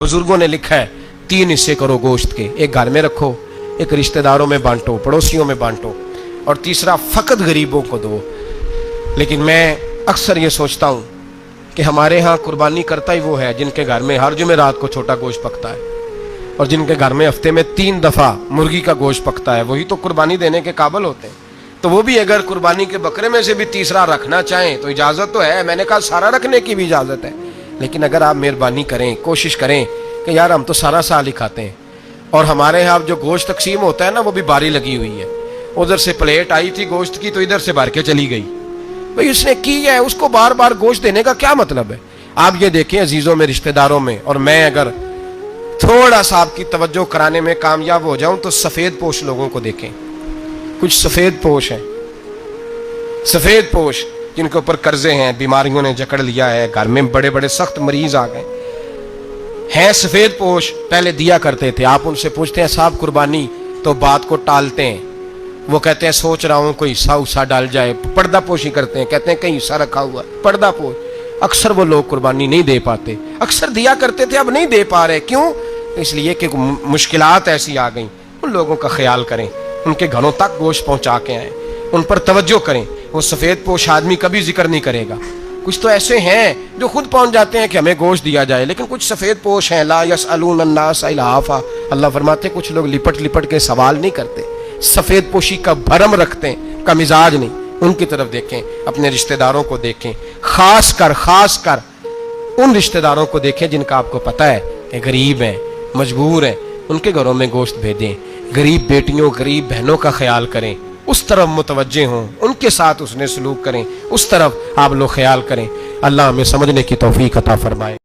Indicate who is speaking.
Speaker 1: बुजुर्गों ने लिखा है 3 हिस्से करो गोश्त के, एक घर में रखो, एक रिश्तेदारों में बांटो, पड़ोसियों में बांटो, और तीसरा फकत गरीबों को दो। लेकिन मैं अक्सर ये सोचता हूँ कि हमारे यहाँ कुर्बानी करता ही वो है जिनके घर में हर जुमेरात को छोटा गोश्त पकता है, और जिनके घर में हफ्ते में 3 दफ़ा मुर्गी का गोश्त पकता है, वही तो कुर्बानी देने के काबिल होते हैं। तो वो भी अगर कुर्बानी के बकरे में से भी तीसरा रखना चाहें तो इजाज़त तो है, मैंने कहा सारा रखने की भी इजाज़त है। लेकिन अगर आप मेहरबानी करें, कोशिश करें कि यार हम तो सारा साल ही खाते हैं, और हमारे यहाँ जो गोश्त तकसीम होता है ना, वो भी बारी लगी हुई है। उधर से प्लेट आई थी गोश्त की तो इधर से भर के चली गई। भाई उसने की है, उसको बार बार गोश्त देने का क्या मतलब है? आप ये देखें अजीजों में, रिश्तेदारों में, और मैं अगर थोड़ा सा आपकी तवज्जो कराने में कामयाब हो जाऊं तो सफेद पोश लोगों को देखें। कुछ सफेद पोश हैं, सफेद पोश जिनके ऊपर कर्जे हैं, बीमारियों ने जकड़ लिया है, घर में बड़े बड़े सख्त मरीज आ गए हैं। सफेद पोश पहले दिया करते थे, आप उनसे पूछते हैं साहब कुर्बानी, तो बात को टालते हैं। वो कहते हैं सोच रहा हूं कोई हिस्सा उस्सा डाल जाए, पर्दा पोशी करते हैं, कहते हैं कहीं हिस्सा रखा हुआ, पर्दा पोश। अक्सर वो लोग कुर्बानी नहीं दे पाते, अक्सर दिया करते थे, अब नहीं दे पा रहे। क्यों? इसलिए कि मुश्किलात ऐसी आ गई। उन लोगों का ख्याल करें, उनके घरों तक गोश्त पहुंचा के आए, उन पर तवज्जो करें। वो सफेद पोश आदमी कभी जिक्र नहीं करेगा। कुछ तो ऐसे हैं जो खुद पहुंच जाते हैं कि हमें गोश्त दिया जाए, लेकिन कुछ सफेद पोश हैं, ला यसअलून अन्नास इल्हाफा। अल्लाह फरमाते कुछ लोग लिपट लिपट के सवाल नहीं करते, सफेद पोशी का भरम रखते हैं, का मिजाज नहीं। उनकी तरफ देखें, अपने रिश्तेदारों को देखें, खास कर उन रिश्तेदारों को देखें जिनका आपको पता है कि गरीब हैं, मजबूर हैं, उनके घरों में गोश्त भेजें। गरीब बेटियों, गरीब बहनों का ख्याल करें, उस तरफ मुतवज्जे हों, उनके साथ उसने सलूक करें, उस तरफ आप लोग ख्याल करें। अल्लाह हमें समझने की तौफीक अता फरमाए।